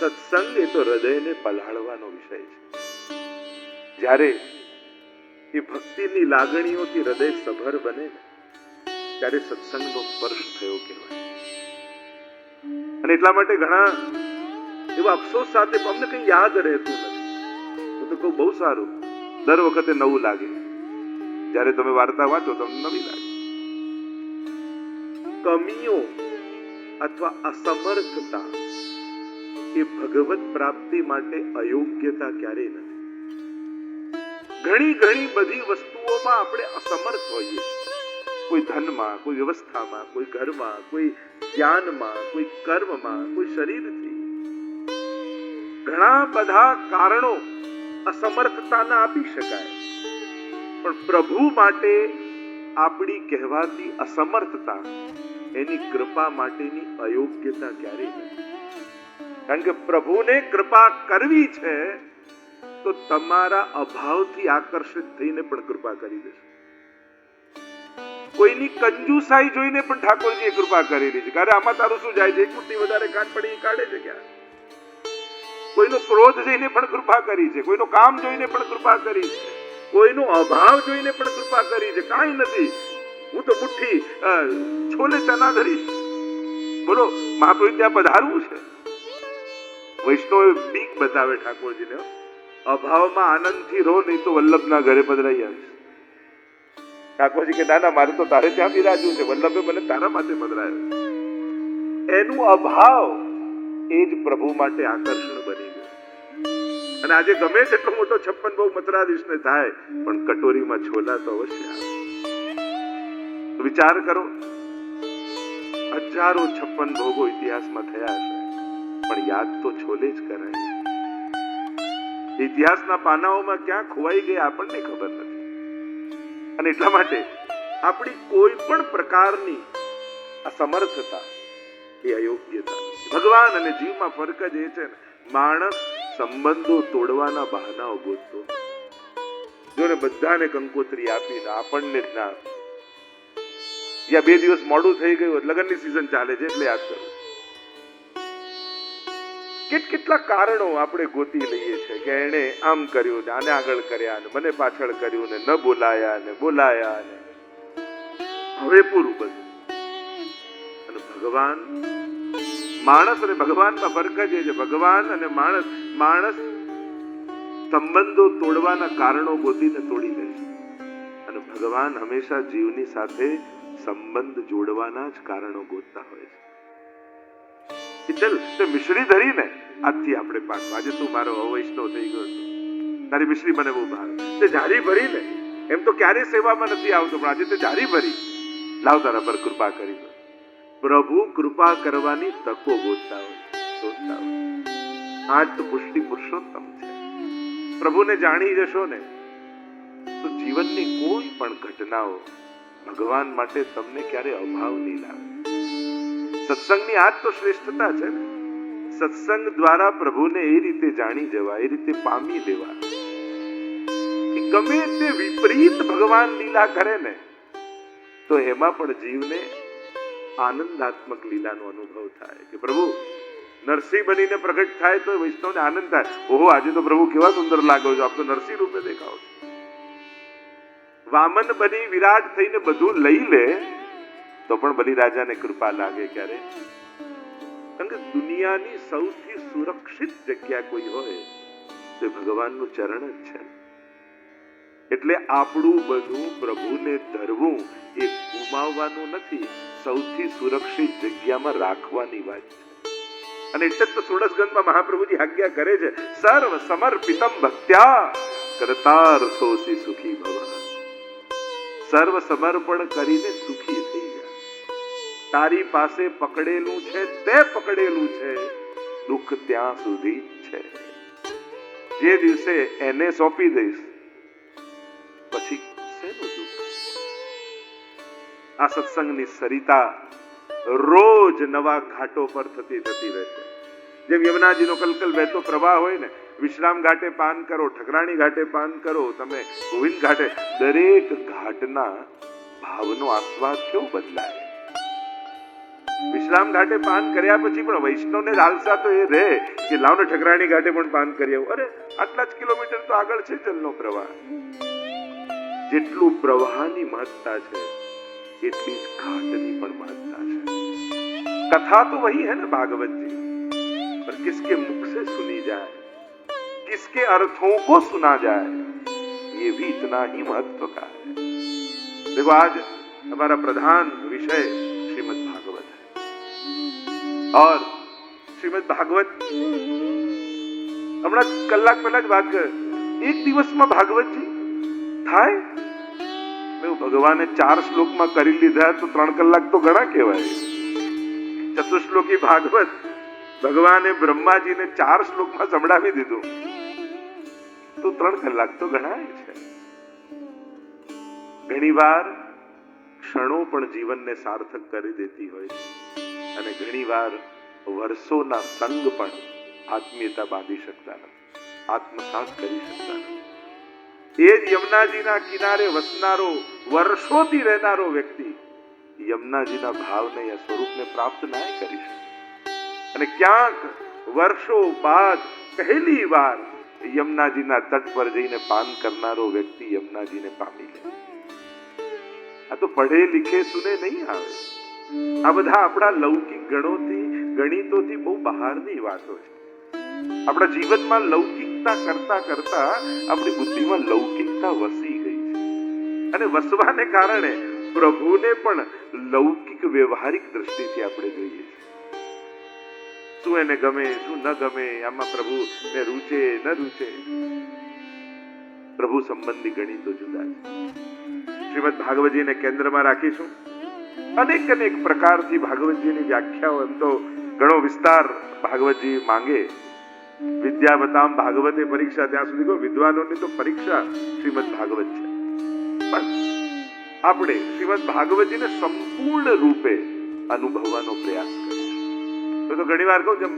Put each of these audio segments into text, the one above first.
સત્સંગ એ તો હૃદયને પલાળવાનો વિષય છે. જ્યારે એ ભક્તિની લાગણીઓથી હૃદય સભર બને ત્યારે સત્સંગનો સ્પર્શ થયો કહેવાય. અને એટલા માટે ઘણા એવા અફસોસ સાથે અમને કઈ યાદ રહેતું નથી. હું તો કહું બહુ સારું, દર વખતે નવું લાગે. જ્યારે તમે વાર્તા વાંચો તમને નવી લાગે. કમીઓ અથવા અસમર્થતા એ ભગવત પ્રાપ્તિ માટે અયોગ્યતા ક્યારેય નથી. ઘણી ઘણી બધી વસ્તુઓમાં આપણે અસમર્થ હોઈએ. કોઈ ધનમાં, કોઈ વ્યવસ્થામાં, કોઈ ઘરમાં, કોઈ જ્ઞાનમાં, કોઈ કર્મમાં, કોઈ શરીરથી. ઘણા બધા કારણો અસમર્થતાના આપી શકાય, પણ પ્રભુ માટે આપણી કહેવાતી અસમર્થતા એની કૃપા માટેની અયોગ્યતા ક્યારેય નથી. કારણ કે પ્રભુને કૃપા કરવી છે તો તમારા અભાવથી આકર્ષિત થઈને પણ કૃપા કરી દેશે. કોઈની કંજુસાઈ જોઈને પણ ઠાકોરજીએ કૃપા કરેલી છે. કારણ આમાં તારું શું જાય છે, એક મુઠ્ઠી વધારે કાન પડી કાઢે છે ક્યાં. કોઈનો ક્રોધ જોઈને પણ કૃપા કરી છે, કોઈનો કામ જોઈને પણ કૃપા કરી છે, કોઈનો અભાવ જોઈને પણ કૃપા કરી છે. કાંઈ નથી, હું તો મુઠ્ઠી છોલે ચના ધરીશ. બોલો, મહાપ્રભુ ત્યાં પધારવું છે. વૈષ્ણવ બીક બતાવે ઠાકોરજીને, અભાવમાં આનંદથી રહો, નહીં તો વલ્લભના ઘરે પધરાઈ આવીશ. ઠાકોરજી કે ના, મારે તો તારે ત્યાં બિરાજવું છે, વલ્લભે મને તારા માટે પધરાયો. એનું અભાવ એ જ પ્રભુ માટે આકર્ષણ બની ગયું. અને આજે ગમે તેટલો મોટો 56 ભોગ મથરાધીશને થાય, પણ કટોરીમાં છોલા તો અવશ્ય આવે. વિચાર કરો, હજારો 56 ભોગો ઇતિહાસમાં થયા હશે, પણ યાદ તો છોલે જ કરાય છે. ઇતિહાસના પાનાઓમાં ક્યાં ખોવાઈ ગયા આપણને ખબર નથી. અને એટલા માટે આપણી કોઈ પણ પ્રકારની અસમર્થતા એ અયોગ્યતા. ભગવાન અને જીવમાં ફરક જ એ છે ને, માણસ સંબંધો તોડવાના બહાનાઓ ગોતતો. જો ને બધાને કંકોત્રી આપીને આપણને જ ના, યા 2 દિવસ મોડું થઈ ગયું, લગ્નની સિઝન ચાલે છે એટલે યાદ કરું. કેટલા કારણો આપણે ગોતી લઈએ છીએ કે એને આમ કર્યું ને આને આગળ કર્યા ને મને પાછળ કર્યું ને ન બોલાયા ને બોલાયા ને હવે પૂરું બધું. અને ભગવાન, માણસ અને ભગવાનમાં ફરક જ છે. ભગવાન અને માણસ સંબંધો તોડવાના કારણો ગોતીને તોડી લે છે, અને ભગવાન હંમેશા જીવની સાથે સંબંધ જોડવાના જ કારણો ગોતતા હોય છે. ચલ તે મિશ્રી ધરી ને, આજથી આપણે પાક, આજે તું મારો અવૈષ્ણવ થઈ ગયો, તારી મિશ્રી મને બહુ ભાવે. તે જારી ભરી ને, એમ તો ક્યારેય સેવામાં નથી આવતો, પણ આજે તે જારી ભરી, લાવ તારા પર કૃપા કરી દો. પ્રભુ કૃપા કરવાની તકો ગોતતા હોય. આજ તો પુષ્ટિ પુરુષોત્તમ છે. પ્રભુને જાણી જશો ને તો જીવનની કોઈ પણ ઘટનાઓ ભગવાન માટે તમને ક્યારે અભાવ નહીં લાવે. સત્સંગની આ તો શ્રેષ્ઠતા છે ને. સત્સંગ દ્વારા પ્રભુને એ રીતે જાણી જવા, એ રીતે પામી લેવા. ગમે તે વિપરીત ભગવાન લીલા કરે ને તો એમાં પણ જીવને આનંદાત્મક લીલાનો અનુભવ થાય કે પ્રભુ નરસિંહ બનીને પ્રગટ થાય તો વૈષ્ણવને આનંદ થાય. ઓહો, આજે તો પ્રભુ કેવા સુંદર લાગો છો, આપ તો નરસિંહ રૂપે દેખાઓ છો. વામન બની વિરાટ થઈને બધું લઈ લે તો પણ બલિરાજાને કૃપા લાગે. ક્યારે? કારણ કે દુનિયાની સૌથી સુરક્ષિત જગ્યા કોઈ હોય તો ભગવાનનું ચરણ જ છે. એટલે આપણું બધું પ્રભુને ધરવું એ ગુમાવવાનું નથી, સૌથી સુરક્ષિત જગ્યામાં રાખવાની વાત છે. અને એટલે તો 16 સ્કંદમાં મહાપ્રભુજી આજ્ઞા કરે છે, સર્વ સમર્પિતમ ભક્ત્યા કરતાર્થોસી સુખી ભવ. સર્વ સમર્પણ કરીને સુખી થઈ જા. તારી પાસે પકડેલું છે તે પકડેલું છે, દુઃખ ત્યાં સુધી છે. જે દિવસે એને સોંપી દઈશ પછી શેનું દુઃખ? આ સત્સંગની સરિતા રોજ નવા ઘાટો પર થતી રહેશે. જેમ યમુનાજીનો કલકલ વહેતો પ્રવાહ હોય ને, વિશ્રામ ઘાટે પાન કરો, ઠકરાણી ઘાટે પાન કરો, તમે ગોવિંદ ઘાટે, દરેક ઘાટના ભાવનો આસ્વાદ કેવો બદલાય. વિશ્રામ ઘાટે પાન કર્યા પછી પણ વૈષ્ણવને લાલસા તો એ રહે કે લાવ ને ઠકરાણી ઘાટે પણ પાન કરી આવું. અરે આટલા જ કિલોમીટર તો આગળ છે જલનો પ્રવાહ. જેટલું પ્રવાહની મહત્તા છે એટલી જ ઘાટની પણ મહત્તા છે. कथा तो वही है ना भागवत जी, पर किसके मुख से सुनी जाए, किसके अर्थों को सुना जाए, ये भी इतना ही महत्व का है. देखो आज हमारा प्रधान विषय श्रीमद् भागवत है और श्रीमद् भागवत હમણાં કલાક પહેલા જ વાત કરી. એક દિવસમાં ભાગવતજી થાય. ભગવાને 4 શ્લોકમાં કરી લીધા તો 3 કલાક તો ઘણા કહેવાય. ચતુશ્લોકી ભાગવત ભગવાને બ્રહ્માજીને 4 શ્લોકમાં સંભળાવી દીધું તો 3 કલાક તો ગણાય છે. ઘણીવાર ક્ષણો પણ જીવનને સાર્થક કરી દેતી હોય છે અને ઘણીવાર વર્ષોના સંગ પણ આત્મીયતા બાંધી શકતા નથી, આત્મસાત કરી શકતા નથી. એ જ યમુનાજીના કિનારે વસનારો, વર્ષોથી રહેનારો વ્યક્તિ યમુનાજીના ભાવને યા સ્વરૂપને પ્રાપ્ત ના કરી શકે અને ક્યાંક વર્ષો બાદ પહેલી વાર યમુનાજીના તટ પર જઈને પાન કરનારો વ્યક્તિ યમુનાજીને પામી લે. આ તો પઢે લિખે સુને નહીં આવે. આ બધા આપણા લૌકિક ગણિતોથી બહુ બહારની વાતો છે. આપણા જીવનમાં લૌકિકતા કરતા કરતા આપણી બુદ્ધિમાં લૌકિકતા વસી ગઈ છે અને વસવાને કારણે પ્રભુને પણ લૌકિક વ્યવહારિક દ્રષ્ટિથી આપણે જોઈએ છીએ. શું એને ગમે, શું ન ગમે, આમાં પ્રભુને રૂચે ન રૂચે. પ્રભુ સંબંધી ગણિતો જુદા છે. શ્રીમદ ભાગવતજીને કેન્દ્રમાં રાખીશું. અનેક પ્રકારથી ભાગવતજીની વ્યાખ્યાઓ, એમ તો ઘણો વિસ્તાર ભાગવતજી માંગે. વિદ્યાવતામ ભાગવતે પરીક્ષા, ત્યાં સુધી કહો વિદ્વાનોની તો પરીક્ષા શ્રીમદ ભાગવત છે. પણ આપણે શ્રીમદ ભાગવતજીને સંપૂર્ણ રૂપે અનુભવવાનો પ્રયાસ કરીશું. તો ઘણી વાર કહું, જેમ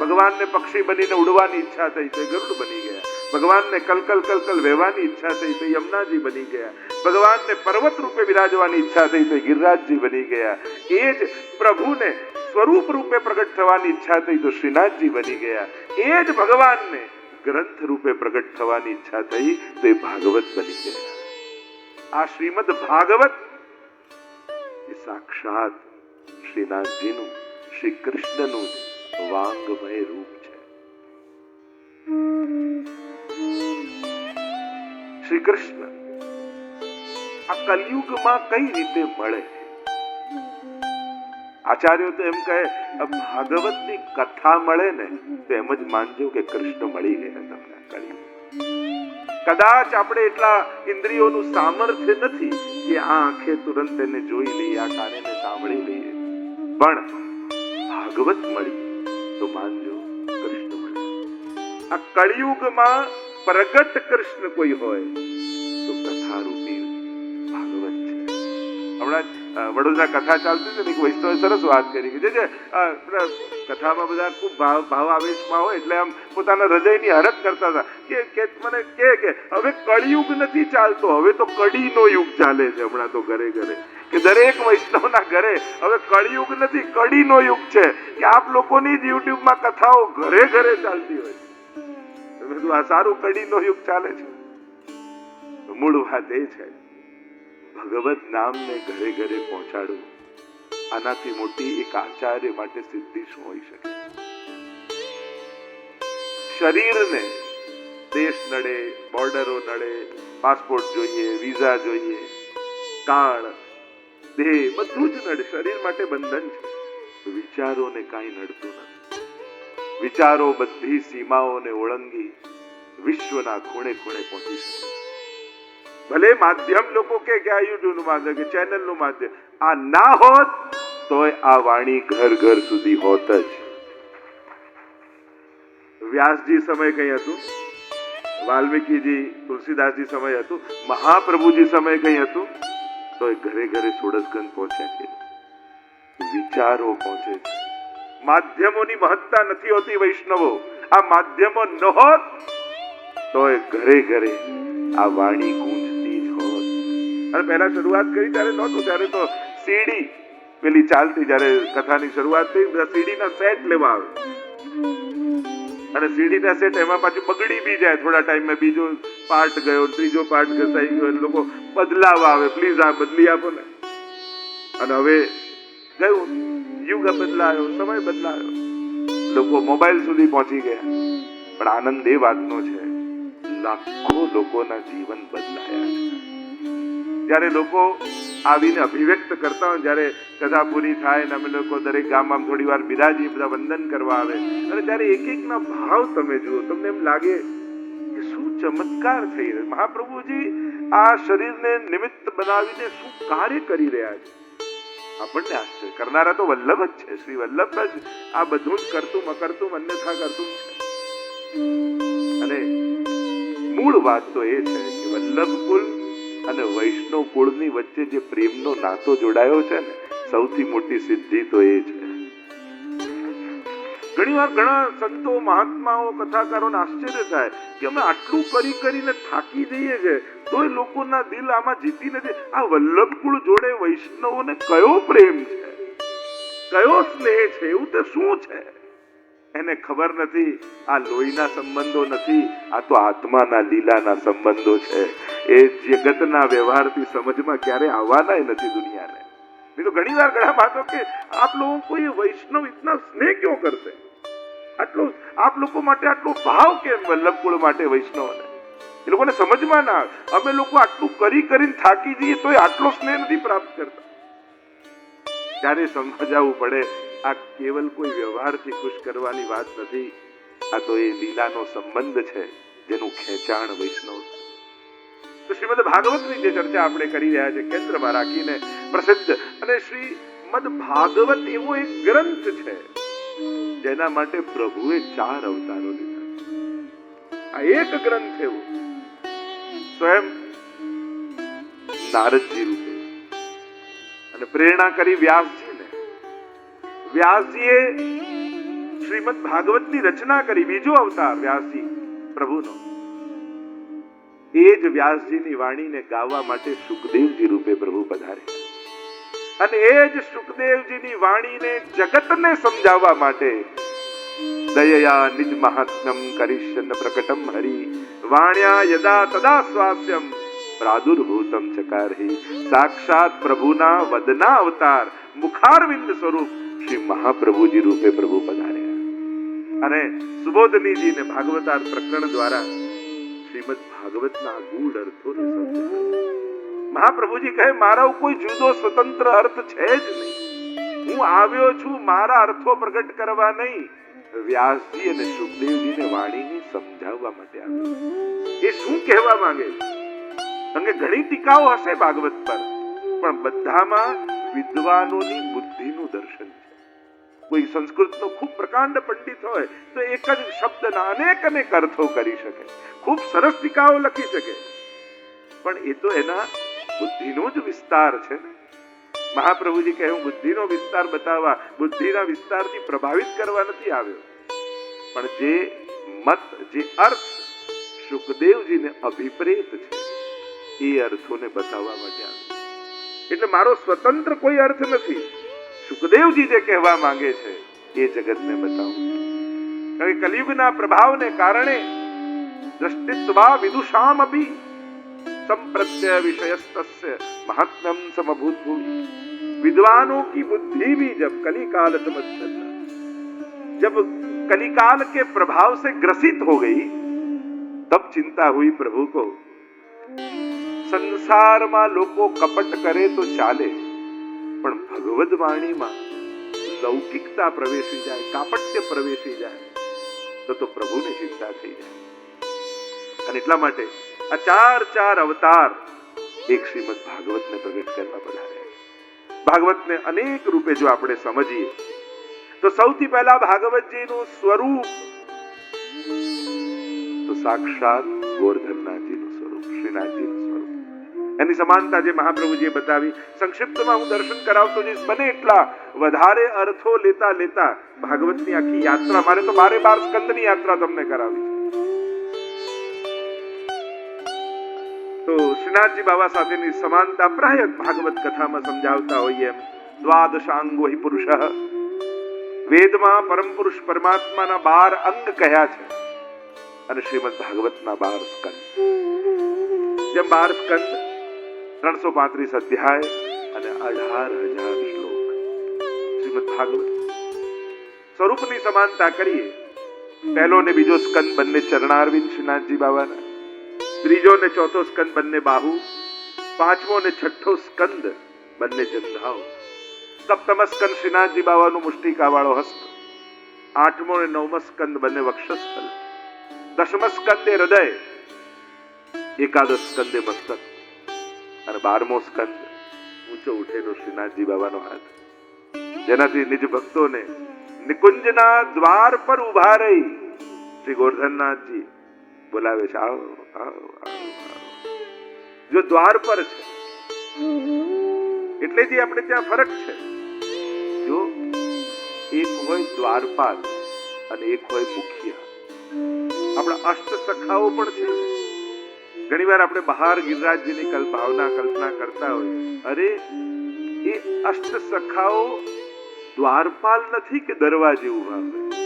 ભગવાનને પક્ષી બનીને ઉડવાની ઈચ્છા થઈ તો ગરુડ બની ગયા, ભગવાનને કલકલ વહેવાની ઈચ્છા થઈ તો યમુનાજી બની ગયા, ભગવાનને પર્વત રૂપે બિરાજવાની ઈચ્છા થઈ તો ગિરિરાજજી બની ગયા, એ જ પ્રભુને સ્વરૂપ રૂપે પ્રગટ થવાની ઈચ્છા થઈ તો શ્રીનાથજી બની ગયા, એ જ ભગવાનને ગ્રંથ રૂપે પ્રગટ થવાની ઈચ્છા થઈ તો એ ભાગવત બની ગયા. આ શ્રીમદ ભાગવત એ સાક્ષાત શ્રીનાથજીનું, શ્રી કૃષ્ણનું વાંગમય રૂપ છે. શ્રી કૃષ્ણ આ કલયુગમાં કઈ રીતે મળે? આચાર્યો તો એમ કહે, ભાગવતની કથા મળે ને તો એમ જ માનજો કે કૃષ્ણ મળી ગયા તમને કલયુગ. કદાચ આપણે એટલા ઇન્દ્રિયોનું સામર્થ્ય નથી કે આ આંખે તુરંત એને જોઈ લઈએ, આ કાને સાંભળી લઈએ, પણ ભાગવત મળી તો માનજો કૃષ્ણ મળી. આ કળિયુગમાં પ્રગટ કૃષ્ણ કોઈ હોય તો કથારૂપી ભાગવત છે. હમણાં વડોદરા કથા ચાલતી હતી ને, એક વૈષ્ણવે સરસ વાત કરી કે જે કથામાં બધા ખૂબ ભાવ આવેશમાં હોય એટલે આમ પોતાના હૃદયની હરખ કરતા હતા કે મને કે હવે કળિયુગ નથી ચાલતો, હવે તો કડીનો યુગ ચાલે છે. હમણાં તો ઘરે ઘરે કે દરેક વૈષ્ણવના ઘરે હવે કળિયુગ નથી, કડીનો યુગ છે કે આપ લોકોની જ યુટ્યુબમાં કથાઓ ઘરે ઘરે ચાલતી હોય. આ સારું કડીનો યુગ ચાલે છે. મૂળ વાત એ છે, ભગવત નામને ઘરે ઘરે પહોંચાડવું, આનાથી મોટી એક આચાર્ય માટે સિદ્ધિ શું હોઈ શકે? શરીરને દેશ નડે, બોર્ડરો નડે, પાસપોર્ટ જોઈએ, વિઝા જોઈએ, કાળ, દેહ બધું જ નડે. શરીર માટે બંધન છે. વિચારોને કાંઈ નડતું નથી. વિચારો બધી સીમાઓને ઓળંગી વિશ્વના ખૂણે ખૂણે પહોંચી શકે. ભલે માધ્યમ લોકો કે આ યુટ્યુબ નું માધ્યમ કે ચેનલ નું માધ્યમ, આ ના હોત તોય આ વાણી ઘર ઘર સુધી હોત જ. વ્યાસજી સમય કઈ હતું, વાલ્મીકીજી, તુલસીદાસજી સમય હતું, મહાપ્રભુજી સમય કઈ હતું, તો એ ઘરે ઘરે સોળસગંજ પહોંચ્યા છે. વિચારો પહોંચે છે. માધ્યમોની મહત્તા નથી હોતી વૈષ્ણવો. આ માધ્યમો ન હોત તો એ ઘરે ઘરે આ વાણી ગૂંજતી જ હોત. અને પહેલા શરૂઆત કરી ત્યારે નહોતું, ત્યારે તો સીડી પેલી ચાલતી, જયારે કથાની શરૂઆત થઈ સીડીના સેટ લેવા આવે. અને સીડીના સેટ એમાં પાછું બગડી બી જાય થોડા ટાઈમમાં, બીજો પાર્ટ ગયો, ત્રીજો પાર્ટ ઘસાઈ ગયો, લોકો બદલાવ આવે, પ્લીઝ આ બદલી આપો ને. અને હવે ગયું, યુગ બદલાયો, સમય બદલાયો, લોકો મોબાઈલ સુધી પહોંચી ગયા. પણ આનંદ એ વાતનો છે, લાખો લોકોના જીવન બદલાયા છે. જયારે લોકો આવીને અભિવ્યક્ત કરતા હોય, જયારે કથા પૂરી થાય ને અમે લોકો દરેક ગામમાં થોડી વાર બિરાજી, બધા વંદન કરવા આવે, અને ત્યારે એક એક ના ભાવ તમે જુઓ, તમને એમ લાગે કે શું ચમત્કાર થઈ રહ્યો. મહાપ્રભુજી આ શરીરને નિમિત્ત બનાવીને શું કાર્ય કરી રહ્યા છે. આપણને આશ્ચર્ય કરનારા તો વલ્લભ જ છે. શ્રી વલ્લભ જ આ બધું જ કરતું અકરતું અન્યથા કરતું છે. અને મૂળ વાત તો એ છે કે વલ્લભ કુલ અને વૈષ્ણવ કુળની વચ્ચે જે પ્રેમનો નાતો જોડાયો છે ને, સૌથી મોટી સિદ્ધિ તો એ છે. ઘણી વાર ઘણા સંતો, મહાત્માઓ, કથાકારોને આશ્ચર્ય થાય કે અમે આટલું કરી કરીને થાકી જઈએ છે તોય લોકોના દિલ આમાં જીતી નથી. આ વલ્લભ કુળ જોડે વૈષ્ણવોને કયો પ્રેમ છે, કયો સ્નેહ છે, એવું તે શું છે એને ખબર નથી. આ લોહીના સંબંધો નથી, આ તો આત્માના લીલાના સંબંધો છે. એ જગતના વ્યવહારથી સમજમાં ક્યારે આવવાના નથી દુનિયાને. नहीं तो घनी बार घड़ा बातों के आप लोगों को ये वैष्णव इतना स्नेह क्यों करते, આટલો આપ લોકો માટે આટલો ભાવ કેમ વલ્લભ કુળ માટે વૈષ્ણવને? એ લોકોને સમજમાં ના આવે. અમે લોકો આટલું કરીને થાકી જઈએ તો આટલો સ્નેહ નથી પ્રાપ્ત કરતા. ત્યારે સમજાવવું પડે આ કેવલ કોઈ વ્યવહારથી ખુશ કરવાની વાત નથી, આ તો એ લીલાનો સંબંધ છે જેનું ખેંચાણ વૈષ્ણવ. તો શ્રીમદ ભાગવતની જે ચર્ચા આપણે કરી રહ્યા છે કેન્દ્રમાં રાખીને પ્રસિદ્ધ, અને શ્રીમદ ભાગવત એવો એક ગ્રંથ છે જેના માટે પ્રભુએ 4 અવતારો લીધા. આ એક ગ્રંથ એવો સ્વયં નારદજી રૂપે અને પ્રેરણા કરી વ્યાસજીને. વ્યાસજીએ શ્રીમદ ભાગવતની રચના કરી, બીજો અવતાર વ્યાસજી પ્રભુનો. એ જ વ્યાસજીની વાણીને ગાવા માટે સુખદેવજી રૂપે પ્રભુ પધાર્યા, અને એ જ સુખદેવજીની વાણીને જગતને સમજાવવા માટે દયયા નિજ મહાત્મ્યમ કરિષ્યન પ્રકટમ હરિ વાણ્યા યદા તદા સ્વાસ્યમ પ્રાદુર્ભૂતમ ચકારહી. સાક્ષાત પ્રભુના વદના અવતાર મુખારવિંદ સ્વરૂપ શ્રી મહાપ્રભુજી રૂપે પ્રભુ પધાર્યા, અને સુબોધનીજીને ભાગવતાર પ્રકરણ દ્વારા શ્રીમદ ભાગવતના ગૂઢ અર્થોને સમજાવ્યા. મહાપ્રભુજી કહે મારો કોઈ જુદો સ્વતંત્ર અર્થ છે જ નહીં, હું આવ્યો છું મારા અર્થો પ્રગટ કરવા નહીં, વ્યાસજી અને સુખદેવજીને વાણીને સમજાવવા માટે આવ્યો. એ શું કહેવા માંગે છે? કારણ કે ઘણી ટીકાઓ હશે ભાગવત પર, પણ બધામાં વિદ્વાનોની બુદ્ધિનું દર્શન છે. કોઈ સંસ્કૃતનો ખૂબ પ્રકાંડ પંડિત હોય તો એક જ શબ્દના અનેક અર્થો કરી શકે, ખૂબ સરસ ટીકાઓ લખી શકે, પણ એ તો એના બુદ્ધિનો જ વિસ્તાર છે ને. મહાપ્રભુજી કહે હું બુદ્ધિનો વિસ્તાર બતાવવા, બુદ્ધિના વિસ્તારથી પ્રભાવિત કરવા નથી આવ્યો, પણ જે મત, જે અર્થ સુખદેવજીને અભિપ્રેત છે એ અર્થોને બતાવવા માટે આવ્યો. એટલે મારો સ્વતંત્ર કોઈ અર્થ નથી, સુખદેવજી જે કહેવા માંગે છે એ જગતને બતાવું. કારણ કે કલિયુગના પ્રભાવને કારણે દ્રષ્ટિત્વા વિદુષામ અપી संप्रत्यय विषयस्तस्य महात्म्यम समभूत भूमि. विद्वानों की बुद्धि भी जब कलिकाल समझता, जब कलिकाल के प्रभाव से ग्रसित हो गई, तब चिंता हुई प्रभु को. संसाરમાં લોકો કપટ કરે તો ચાલે, પણ ભગવદ વાણીમાં લૌકિકતા પ્રવેશી જાય, કાપટ્ય પ્રવેશી જાય તો પ્રભુને ચિંતા થઈ જાય. અને એટલા માટે આ 4 અવતાર એક શ્રીમદ ભાગવતને પ્રગટ કરવા પધાર્યા. ભાગવતને અનેક રૂપે જો આપણે સમજીએ તો સૌથી પહેલા ભાગવતજીનું સ્વરૂપ તો સાક્ષાત ગોરધનનાથજીનું સ્વરૂપ, શ્રીનાથજીનું સ્વરૂપ. એની સમાનતા જે મહાપ્રભુજીએ બતાવી, સંક્ષિપ્તમાં હું દર્શન કરાવતો જઈશ, બને એટલા વધારે અર્થો લેતા લેતા ભાગવતની આખી યાત્રા, મારે તો 12 સ્કંદની યાત્રા તમને કરાવી છે. તો શ્રીનાથજી બાબા સાથેની સમાનતા પ્રાય ભાગવત કથામાં સમજાવતા હોઈએ એમ. દ્વાદશાંગો હિ પુરુષઃ, વેદમાં પરમ પુરુષ પરમાત્માના 12 અંગ કહ્યા છે અને શ્રીમદ ભાગવતના 12 સ્કંદ. જેમ 12 સ્કંદ, 335 અધ્યાય અને 18,000 શ્લોક. શ્રીમદ ભાગવત સ્વરૂપની સમાનતા કરીએ, પહેલો ને બીજો સ્કંદ બંને ચરણારવિંદ શ્રીનાથજી બાબાના, ત્રીજો ને ચોથો સ્કંદ બંને બાહુ, પાંચમો ને છઠ્ઠો સ્કંદ બંને જંઘાઓ, સપ્તમ સ્કંદ શ્રીનાથજી બાબાનું મુષ્ટિકા વાળો હસ્ત, આઠમો ને નવમો સ્કંદ બંને વક્ષસ્થળ, દશમ સ્કંદે હૃદય, એકાદશ સ્કંદે મસ્તક અને 12મો સ્કંદ ઊંચો ઉઠેલો શ્રીનાથજી બાબાનો હાથ, જેનાથી નિજ ભક્તોને નિકુંજના દ્વાર પર ઉભા રહી શ્રી ગોરધનનાથજી બોલાવે છે, આવો આવો આવો. જો દ્વાર પર છે એટલે જ આપણે ત્યાં ફરક છે. જો એક હોય દ્વારપાલ અને એક હોય મુખિયા. આપણા અષ્ટ સખાઓ પણ છે. ઘણી વાર આપણે બહાર ગિરિરાજજીની કલ્પના કરતા હોય, અરે એ અષ્ટ સખાઓ દ્વારપાલ નથી કે દરવાજે ઉભા હોય,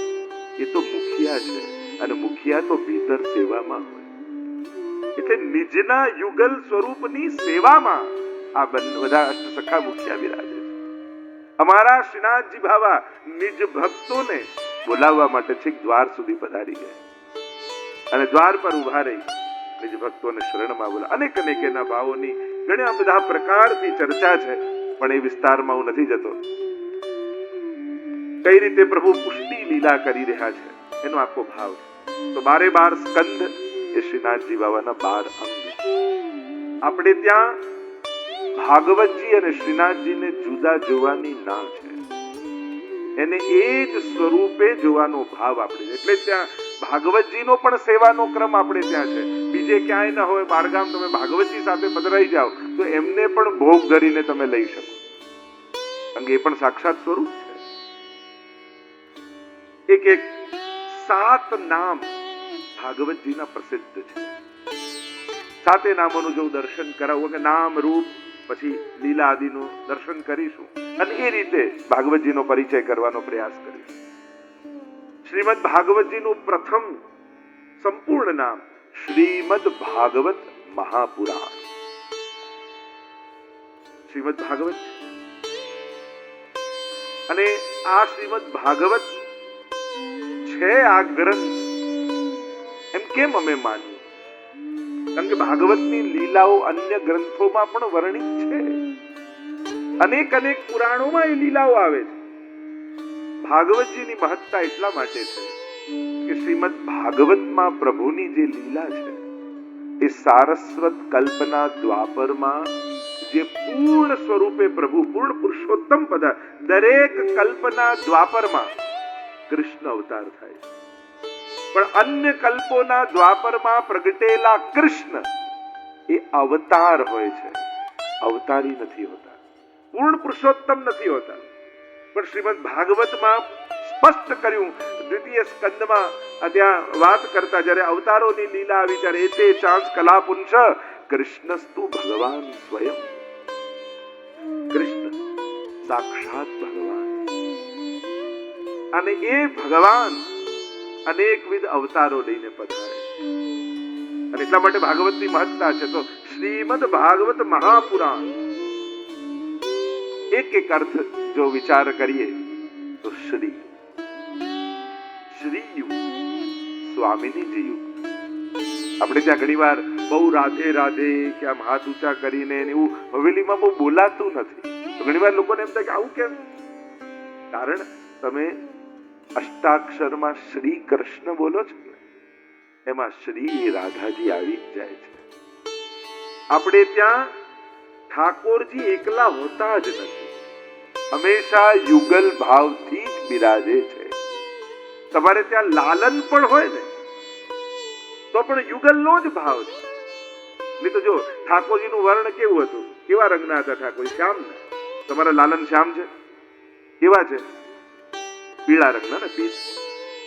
એ તો મુખિયા છે અને મુખિયા તો ભીતર સેવામાં હોય. એટલે નિજના યુગલ સ્વરૂપની સેવામાં આ બધા અષ્ટ સખા મુખિયા બિરાજે છે. અમારા શ્રીનાથજી બાબા નિજ ભક્તોને બોલાવવા માટે છેક દ્વાર સુધી પધારી ગયા અને દ્વાર પર ઉભા રહી નિજ ભક્તોને શરણમાં બોલા. અનેક એના ભાવોની ઘણા બધા પ્રકારથી ચર્ચા છે, પણ એ વિસ્તારમાં હું નથી જતો. કઈ રીતે પ્રભુ પુષ્ટિ લીલા કરી રહ્યા છે એનો આખો ભાવ છે. તો 12 સ્કંદ એ શ્રીનાથજી બાબાના 12 અંગ. આપણે ત્યાં ભાગવતજી અને શ્રીનાથજીને જુદા જોવાની ના છે, એને એ જ સ્વરૂપે જોવાનો ભાવ આપણે, એટલે ત્યાં ભાગવતજીનો પણ સેવાનો ક્રમ આપણે ત્યાં છે. બીજે ક્યાંય ન હોય, બારગામ તમે ભાગવતજી સાથે પધરાઈ જાઓ તો એમને પણ ભોગ ધરીને તમે લઈ શકો, કારણ કે એ પણ સાક્ષાત સ્વરૂપ છે. એક 7 નામ ભાગવતજીના પ્રસિદ્ધ છે. 7 નામોનું જો દર્શન કરાવું કે નામ રૂપ પછી લીલા આદિનું દર્શન કરીશું અને એ રીતે ભાગવતજીનો પરિચય કરવાનો પ્રયાસ કરીશું. શ્રીમદ ભાગવતજીનું પ્રથમ સંપૂર્ણ નામ શ્રીમદ ભાગવત મહાપુરાણ. શ્રીમદ ભાગવત અને આ શ્રીમદ ભાગવત છે આ ગ્રંથ એમ કેમ અમે માન્યું? કારણ કે ભાગવતની લીલાઓ અન્ય ગ્રંથોમાં પણ વર્ણિત છે. અનેક પુરાણોમાં એ લીલાઓ આવે છે. ભાગવતજીની મહત્તા એટલા માટે છે કે શ્રીમદ ભાગવતમાં પ્રભુની જે લીલા છે એ સારસ્વત કલ્પના દ્વાપરમાં જે પૂર્ણ સ્વરૂપે પ્રભુ પૂર્ણ પુરુષોત્તમ પદ દરેક કલ્પના દ્વાપરમાં કૃષ્ણ અવતાર થાય છે, પણ અન્ય કલ્પોના દ્વાપરમાં પ્રગટેલા કૃષ્ણ એ અવતાર હોય છે, અવતારી નથી હોતા, પૂર્ણ પુરુષોત્તમ નથી હોતા. પણ શ્રીમદ ભાગવતમાં સ્પષ્ટ કર્યું, દ્વિતીય સ્કંદમાં ત્યાં વાત કરતા જ્યારે અવતારોની લીલા આવી ત્યારે એતે ચાંસ કલાપુંસ કૃષ્ણસ્તુ ભગવાન સ્વયં. કૃષ્ણ સાક્ષાત ભગવાન અને એ ભગવાન અનેકવિધ અવતારો લઈને પધારે અને એટલા માટે ભાગવતની મહત્તા છે. તો શ્રીમદ ભાગવત મહાપુરાણ એક અર્થ જો વિચાર કરીએ તો શ્રી યુગ, સ્વામિનીજી યુગ. આપણે ત્યાં ઘણી વાર બહુ રાધે રાધે કે આમ હાથ ઊંચા કરીને એવું હવેલીમાં બહુ બોલાતું નથી. તો ઘણી વાર લોકોને એમ થાય કે આવું કેમ? કારણ તમે અષ્ટાક્ષરમાં શ્રી કૃષ્ણ બોલો છો ને, એમાં શ્રી રાધાજી આવી જ જાય છે. આપણે ત્યાં ઠાકોરજી એકલા હોતા જ નથી, હંમેશા યુગલ ભાવથી જ બિરાજે છે. તમારે ત્યાં લાલન પણ હોય ને તો પણ યુગલનો જ ભાવ છે. નહીં તો જો ઠાકોરજીનું વર્ણ કેવું હતું, કેવા રંગના હતા ઠાકોરજી? શ્યામ ને. તમારા લાલન શ્યામ છે, કેવા છે? પીળા રંગના ને.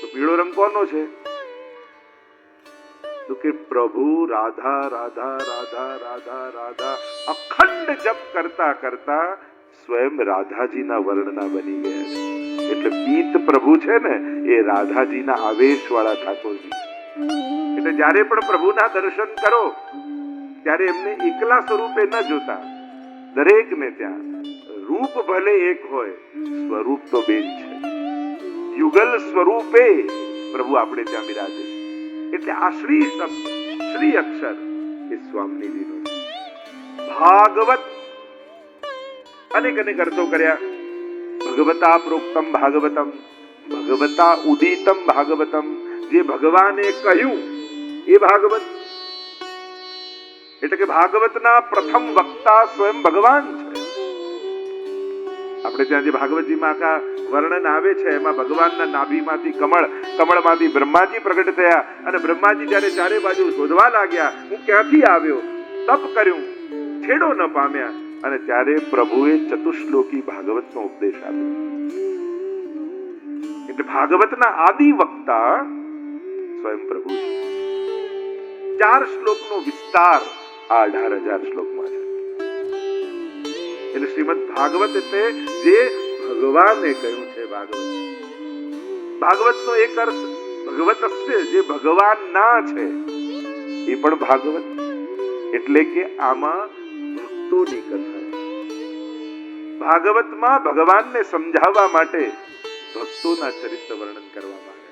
તો પીળો રંગ કોનો છે? તો કે પ્રભુ રાધા રાધા રાધા રાધા રાધા અખંડ જપ કરતા કરતા સ્વયં રાધાજીના વર્ણના બની ગયા છે. એટલે પીત પ્રભુ છે ને એ રાધાજીના આવેશવાળા ઠાકોરજી. એટલે જ્યારે પણ પ્રભુના દર્શન કરો ત્યારે એમને એકલા સ્વરૂપે ન જોતા, દરેકને ત્યાં રૂપ ભલે એક હોય, સ્વરૂપ તો બે જ છે. યુગલ સ્વરૂપે પ્રભુ આપણે ત્યાં બિરાજે છે. એટલે આ શ્રી શબ્દ, શ્રી અક્ષર એ સ્વામીજીનો છે. ભાગવત અનેક અનેક અર્થો કર્યા. ભગવતા પ્રોક્તમ ભાગવતમ, ભગવતા ઉદિતમ ભાગવતમ. જે ભગવાને કહ્યું એ ભાગવત. એટલે કે ભાગવતના પ્રથમ વક્તા સ્વયં ભગવાન છે. આપણે ત્યાં જે ભાગવતજીમાં આખા વર્ણન આવે છે એમાં ભગવાનના નાભીમાંથી કમળ, કમળમાંથી બ્રહ્માજી પ્રગટ થયા અને બ્રહ્માજી જ્યારે ચારે બાજુ શોધવા લાગ્યા, હું ક્યાંથી આવ્યો, તપ કર્યું, છેડો ન પામ્યા, અને ત્યારે પ્રભુએ ચતુશ્લોકી ભાગવતનો ઉપદેશ આપ્યો. એટલે ભાગવતના આદિ વક્તા સ્વયં પ્રભુ છે. 4 શ્લોકનો વિસ્તાર આ 18,000 શ્લોકમાં છે. એટલે શ્રીમદ ભાગવત એટલે જે ભગવાને કહ્યું છે. ભાગવતનો એક અર્થ ભગવતસ્ય, જે ભગવાનના છે એ પણ ભાગવત. એટલે કે આમાં ભક્તોની કથા. ભાગવતમાં ભગવાનને સમજાવવા માટે ભક્તોના ચરિત્ર વર્ણન કરવામાં આવે.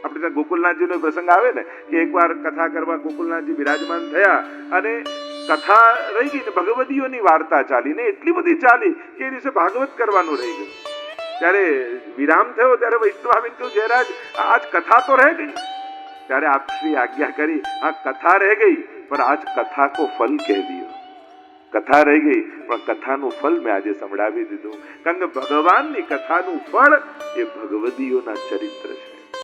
આપણે ત્યાં ગોકુલનાથજીનો પ્રસંગ આવે ને કે એકવાર કથા કરવા ગોકુલનાથજી બિરાજમાન થયા અને કથા રહી ગઈ ને ભગવદીઓની વાર્તા ચાલી ને એટલી બધી ચાલી કે એ દિવસે ભાગવત કરવાનું રહી ગયું. ત્યારે વિરામ થયો ત્યારે વૈષ્ણવામીને કહ્યું, જયરાજ આજ કથા તો રહી ગઈ. ત્યારે આપશ્રી આજ્ઞા કરી, આ કથા રહી ગઈ પણ આજ કથા કો ફલ કહી દિયો. કથા રહી ગઈ પણ કથાનું ફલ મેં આજે સંભળાવી દીધું. કારણ કે ભગવાનની કથાનું ફળ એ ભગવદીઓના ચરિત્ર છે.